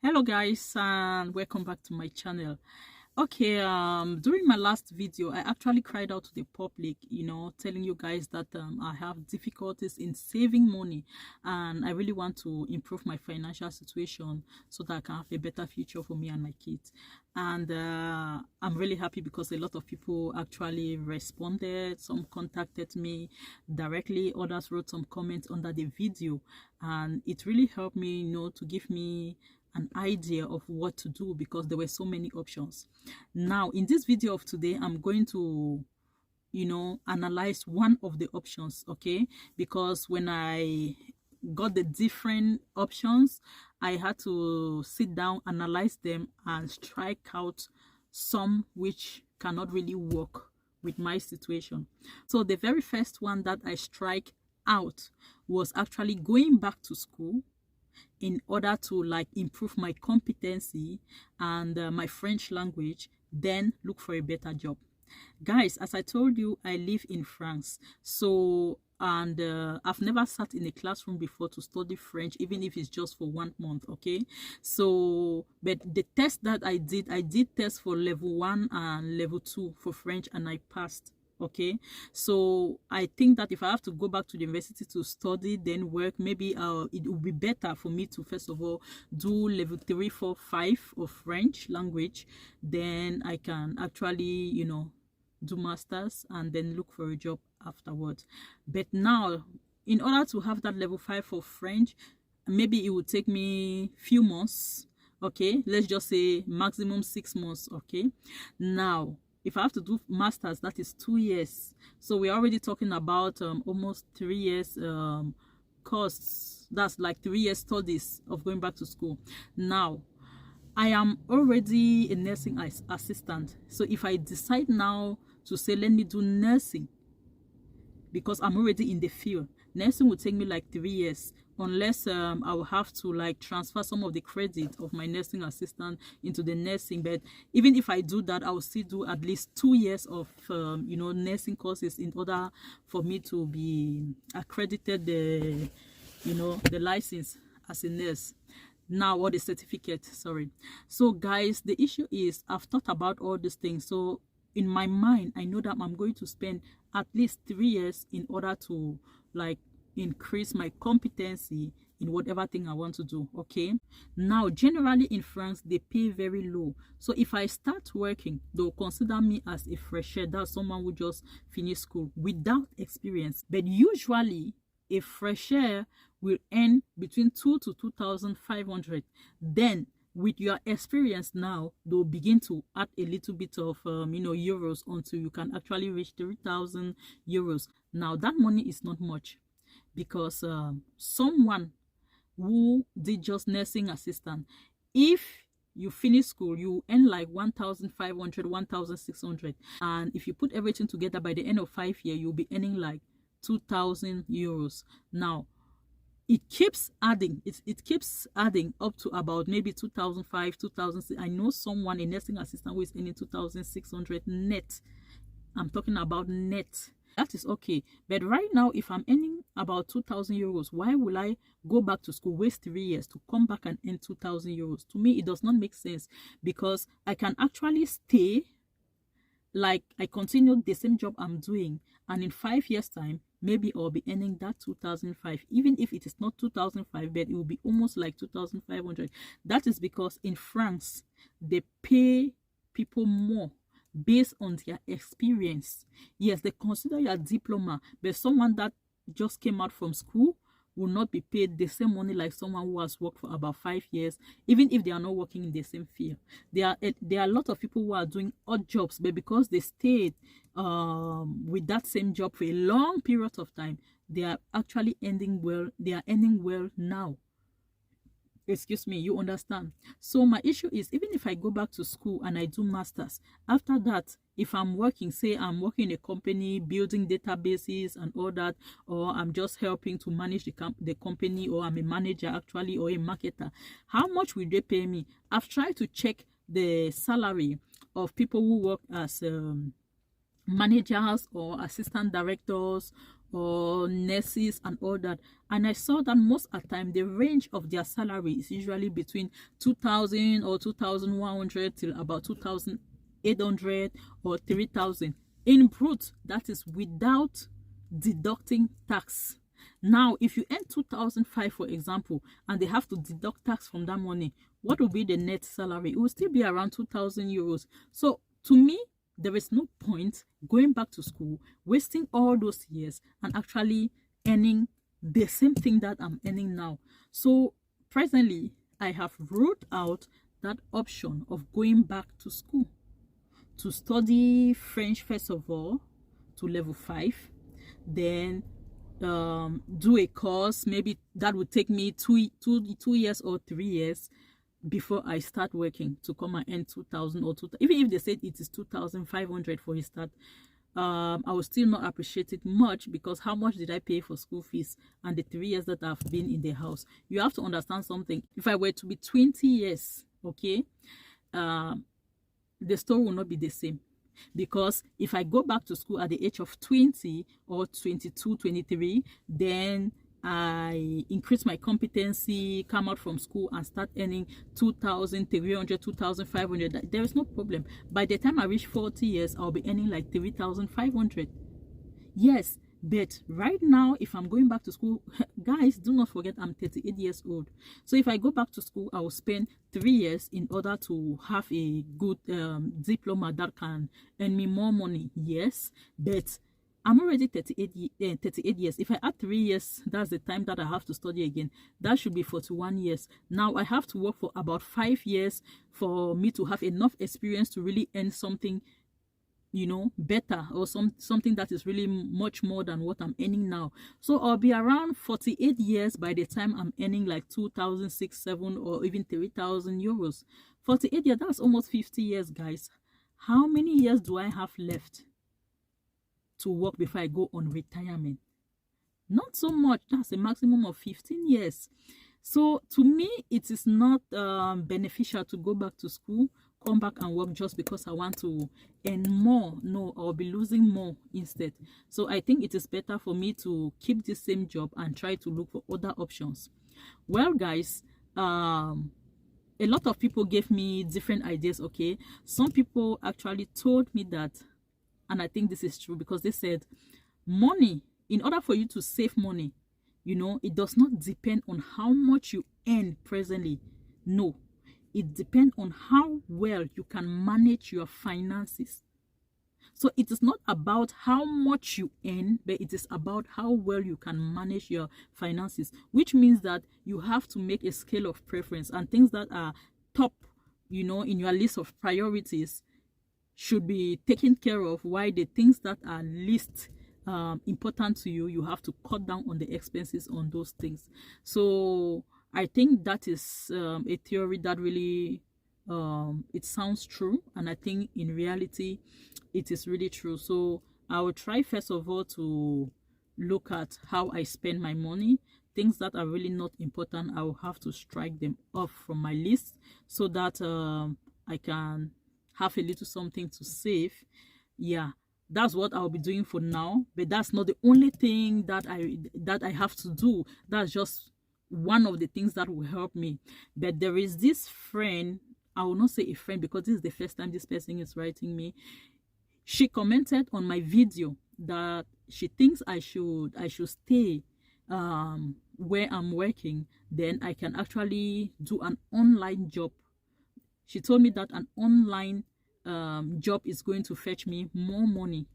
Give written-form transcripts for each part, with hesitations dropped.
Hello guys, and welcome back to my channel. Okay, during my last video I actually cried out to the public, telling you guys that I have difficulties in saving money, and I really want to improve my financial situation so that I can have a better future for me and my kids. And I'm really happy because a lot of people actually responded. Some contacted me directly, others wrote some comments under the video, and it really helped me, to give me an idea of what to do because there were so many options. Now in this video of today, I'm going to analyze one of the options, okay? Because when I got the different options, I had to sit down, analyze them, and strike out some which cannot really work with my situation. So the very first one that I strike out was actually going back to school in order to like improve my competency and my French language, then look for a better job. Guys, as I told you, I live in France. So, and I've never sat in a classroom before to study French, even if it's just for 1 month, okay? So, but the test that I did test for level 1 and level 2 for French, and I passed. Okay, so I think that if I have to go back to the university to study then work, maybe it would be better for me to first of all do level 3, 4, 5 of French language, then I can actually do masters and then look for a job afterwards. But now, in order to have that level 5 for French, maybe it would take me few months. Okay, let's just say maximum 6 months. Okay, now if I have to do masters, that is 2 years. So we're already talking about almost 3 years course. That's like 3 years studies of going back to school. Now, I am already a nursing assistant. So if I decide now to say, let me do nursing, because I'm already in the field, nursing will take me like 3 years, unless I will have to like transfer some of the credit of my nursing assistant into the nursing. But even if I do that, I will still do at least 2 years of nursing courses in order for me to be accredited the license as a nurse now, or the certificate, sorry. So guys, the issue is I've thought about all these things. So in my mind, I know that I'm going to spend at least 3 years in order to like increase my competency in whatever thing I want to do. Okay, now generally in France they pay very low, so if I start working, they'll consider me as a fresher. That's someone who just finished school without experience. But usually a fresher will earn between 2 to 2,500. Then with your experience now, they'll begin to add a little bit of euros until you can actually reach 3,000 euros. Now that money is not much, because someone who did just nursing assistant, if you finish school, you earn like 1,500, 1,600, and if you put everything together, by the end of 5 years you'll be earning like 2,000 euros. Now it keeps adding, it keeps adding up to about maybe 2,005, 2,006. I know someone, a nursing assistant, who is earning 2,600 net. I'm talking about net. That is okay. But right now, if I'm earning about 2,000 euros, why will I go back to school, waste 3 years to come back and earn 2,000 euros? To me, it does not make sense, because I can actually stay, like I continue the same job I'm doing, and in 5 years time, maybe I'll be earning that 2,005. Even if it is not 2,005, but it will be almost like 2,500. That is because in France, they pay people more based on their experience. Yes, they consider your diploma, but someone that just came out from school will not be paid the same money like someone who has worked for about 5 years, even if they are not working in the same field. There are a lot of people who are doing odd jobs, but because they stayed with that same job for a long period of time, they are actually ending well. They are earning well now. Excuse me, you understand? So my issue is, even if I go back to school and I do masters, after that, if I'm working, say I'm working in a company building databases and all that, or I'm just helping to manage the company, or I'm a manager actually, or a marketer, how much will they pay me? I've tried to check the salary of people who work as managers or assistant directors or nurses and all that, and I saw that most of the time the range of their salary is usually between 2,000 or 2,100 till about 2,800 or 3,000 in brute. That is without deducting tax. Now if you earn 2,500 for example, and they have to deduct tax from that money, what will be the net salary? It will still be around 2,000 euros. So to me, there is no point going back to school, wasting all those years and actually earning the same thing that I'm earning now. So presently I have ruled out that option of going back to school to study French first of all to level 5, then do a course. Maybe that would take me two years or 3 years before I start working to come and earn 2,000 or 2,000. Even if they said it is 2,500 for a start, I will still not appreciate it much, because how much did I pay for school fees and the 3 years that I've been in the house? You have to understand something. If I were to be 20 years, okay, the story will not be the same. Because if I go back to school at the age of 20 or 22, 23, then I increase my competency, come out from school and start earning 2,300, 2,500. There is no problem. By the time I reach 40 years, I'll be earning like 3,500. Yes, but right now, if I'm going back to school, guys, do not forget I'm 38 years old. So if I go back to school, I will spend 3 years in order to have a good diploma that can earn me more money. Yes, but I'm already 38 years. If I add 3 years, that's the time that I have to study again. That should be 41 years. Now I have to work for about 5 years for me to have enough experience to really earn something, you know, better, or something that is really much more than what I'm earning now. So I'll be around 48 years by the time I'm earning like 2,000, 6,000, or even 3,000 euros. 48 years, that's almost 50 years, guys. How many years do I have left to work before I go on retirement? Not so much. That's a maximum of 15 years. So to me, it is not beneficial to go back to school, come back and work just because I want to earn more. No, I'll be losing more instead. So I think it is better for me to keep the same job and try to look for other options. Well, guys, a lot of people gave me different ideas. Okay, some people actually told me that, and I think this is true, because they said money, in order for you to save money, you know, it does not depend on how much you earn presently. No, it depends on how well you can manage your finances. So it is not about how much you earn, but it is about how well you can manage your finances, which means that you have to make a scale of preference, and things that are top, you know, in your list of priorities should be taken care of, while the things that are least important to you, you have to cut down on the expenses on those things. So I think that is a theory that really it sounds true, and I think in reality it is really true. So I will try first of all to look at how I spend my money. Things that are really not important, I will have to strike them off from my list, so that I can have a little something to save. Yeah, that's what I'll be doing for now, but that's not the only thing that I have to do. That's just one of the things that will help me. But there is this friend, I will not say a friend because this is the first time this person is writing me. She commented on my video that she thinks I should stay where I'm working, then I can actually do an online job. She told me that an online job is going to fetch me more money.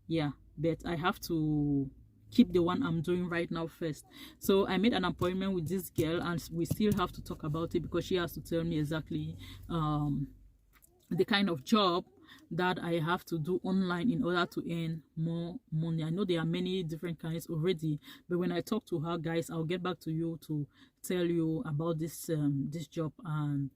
Yeah, but I have to keep the one I'm doing right now first. So I made an appointment with this girl, and we still have to talk about it, because she has to tell me exactly the kind of job that I have to do online in order to earn more money. I know there are many different kinds already, but when I talk to her, guys, I'll get back to you to tell you about this this job and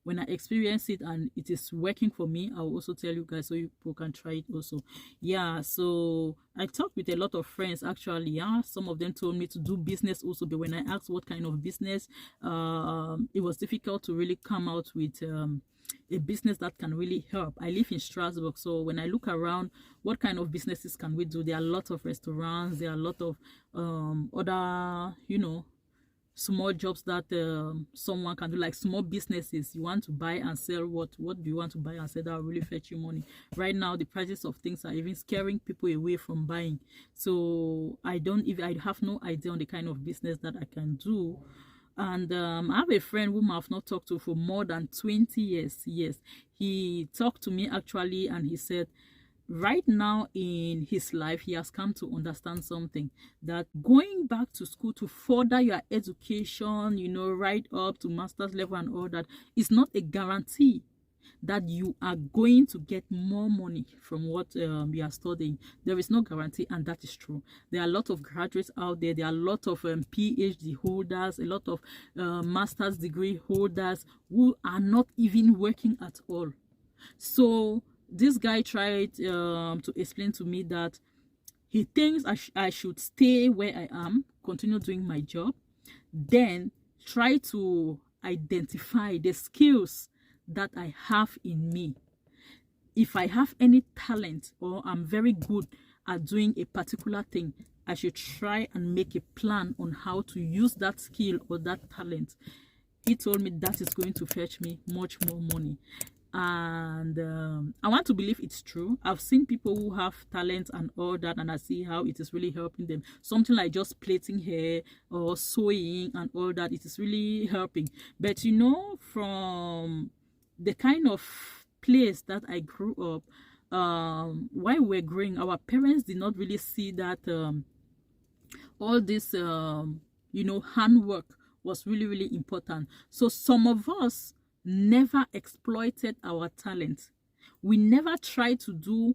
when I experience it and it is working for me, I'll also tell you guys so you people can try it also. Yeah, so I talked with a lot of friends actually. Yeah, some of them told me to do business also, but when I asked what kind of business, it was difficult to really come out with a business that can really help. I live in Strasbourg, so when I look around, what kind of businesses can we do? There are a lot of restaurants, there are a lot of other, you know, small jobs that someone can do, like small businesses. You want to buy and sell, what do you want to buy and sell that will really fetch you money? Right now the prices of things are even scaring people away from buying, so I have no idea on the kind of business that I can do. And I have a friend whom I've not talked to for more than 20 years. Yes, he talked to me actually, and he said right now in his life he has come to understand something, that going back to school to further your education, you know, right up to master's level and all that, is not a guarantee that you are going to get more money from what you are studying. There is no guarantee, and that is true. There are a lot of graduates out there. There are a lot of PhD holders, a lot of master's degree holders who are not even working at all. So this guy tried to explain to me that he thinks I should stay where I am, continue doing my job, then try to identify the skills that I have in me. If I have any talent or I'm very good at doing a particular thing, I should try and make a plan on how to use that skill or that talent. He told me that is going to fetch me much more money. And I want to believe it's true. I've seen people who have talent and all that, and I see how it is really helping them. Something like just plaiting hair or sewing and all that, it is really helping. But you know, from the kind of place that I grew up, while we're growing, our parents did not really see that all this you know, handwork was really important. So some of us never exploited our talent. We never tried to do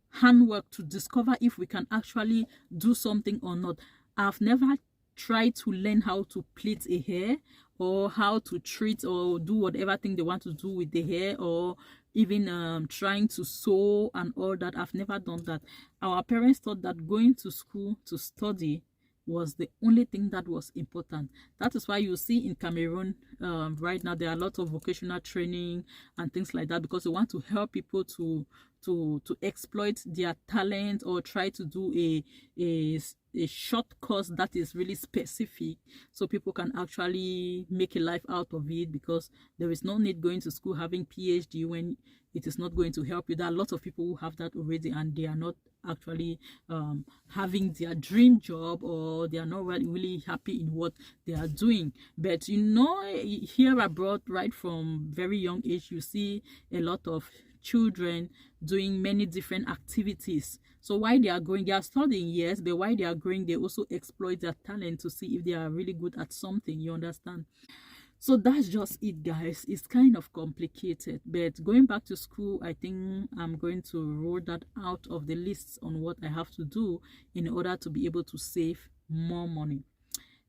handwork to discover if we can actually do something or not. I've never tried to learn how to plait a hair, or how to treat or do whatever thing they want to do with the hair, or even trying to sew and all that. I've never done that. Our parents thought that going to school to study was the only thing that was important. That is why you see in Cameroon right now there are a lot of vocational training and things like that, because they want to help people to exploit their talent, or try to do a short course that is really specific, so people can actually make a life out of it, because there is no need going to school having PhD when it is not going to help you. There are lots of people who have that already, and they are not actually having their dream job, or they are not really happy in what they are doing. But you know, here abroad, right from very young age, you see a lot of children doing many different activities. So while they are growing, they are studying, yes, but while they are growing, they also exploit their talent to see if they are really good at something. You understand? So that's just it, guys. It's kind of complicated, but going back to school, I think I'm going to roll that out of the list on what I have to do in order to be able to save more money.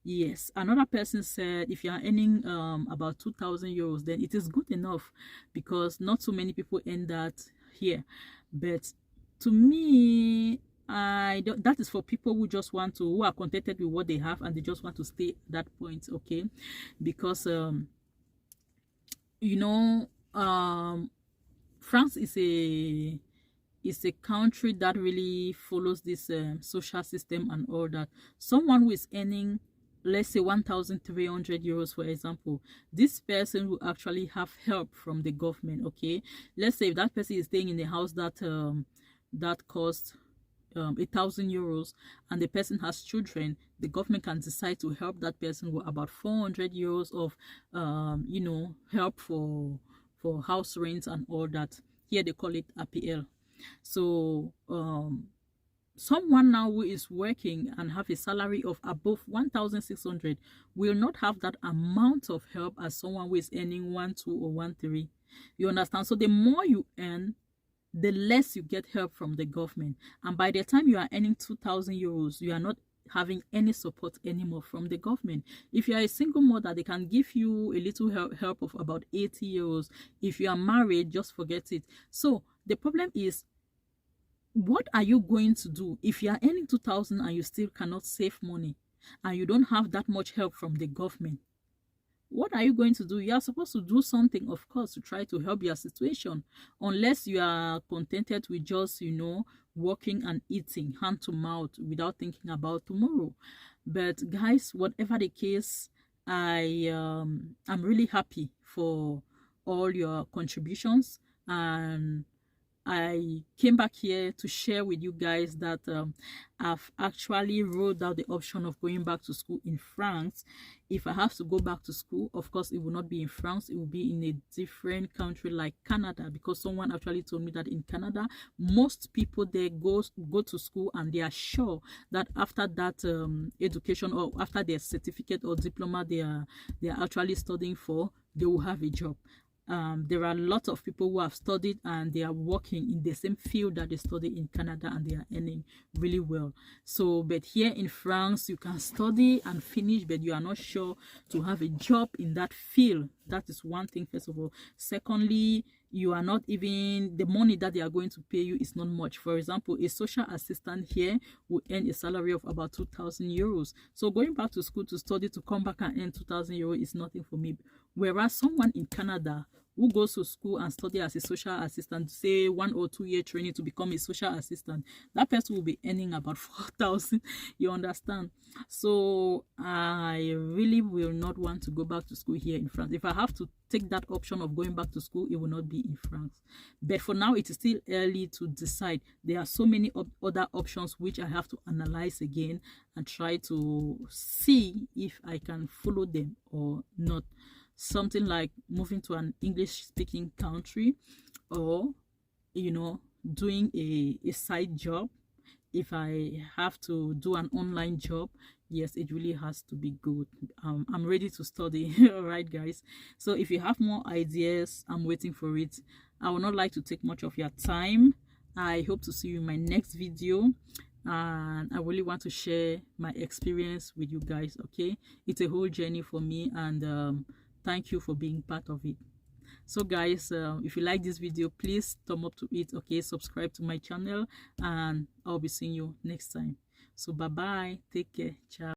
Yes, another person said if you are earning about 2,000 euros, then it is good enough, because not so many people earn that here. But to me, that is for people who just want to, who are contented with what they have, and they just want to stay at that point, okay? Because you know, France is a country that really follows this social system and all that. Someone who is earning, let's say 1,300 euros, for example, this person will actually have help from the government, okay? Let's say if that person is staying in a house that that costs 1,000 euros, and the person has children, the government can decide to help that person with about 400 euros of you know, help for house rent and all that. Here they call it APL. So someone now who is working and have a salary of above 1,600 will not have that amount of help as someone who is earning 1,200 or 1,300. You understand? So the more you earn, the less you get help from the government. And by the time you are earning 2,000 euros, you are not having any support anymore from the government. If you are a single mother, they can give you a little help of about 80 euros. If you are married, just forget it. So the problem is, what are you going to do if you are earning 2,000 and you still cannot save money and you don't have that much help from the government? What are you going to do? You are supposed to do something, of course, to try to help your situation, unless you are contented with just, you know, working and eating hand to mouth without thinking about tomorrow. But guys, whatever the case, I'm really happy for all your contributions, and I came back here to share with you guys that I've actually ruled out the option of going back to school in France. If I have to go back to school, of course, it will not be in France. It will be in a different country like Canada, because someone actually told me that in Canada, most people there go to school and they are sure that after that education, or after their certificate or diploma they are actually studying for, they will have a job. There are lots of people who have studied and they are working in the same field that they study in Canada, and they are earning really well. So, but here in France, you can study and finish, but you are not sure to have a job in that field. That is one thing, first of all. Secondly, you are not even, the money that they are going to pay you is not much. For example, a social assistant here will earn a salary of about 2,000 euros. So going back to school to study, to come back and earn 2,000 euros is nothing for me. Whereas someone in Canada who goes to school and study as a social assistant, say 1 or 2 year training to become a social assistant, that person will be earning about 4,000. You understand? So I really will not want to go back to school here in France. If I have to take that option of going back to school, it will not be in France. But for now, it is still early to decide. There are so many other options which I have to analyze again and try to see if I can follow them or not. Something like moving to an English-speaking country, or, you know, doing a side job. If I have to do an online job, yes, it really has to be good. I'm ready to study. All right, guys. So if you have more ideas, I'm waiting for it. I would not like to take much of your time. I hope to see you in my next video, and I really want to share my experience with you guys. Okay, it's a whole journey for me, and thank you for being part of it. So guys, if you like this video, please thumb up to it. Okay, subscribe to my channel, and I'll be seeing you next time. So bye bye, take care, ciao.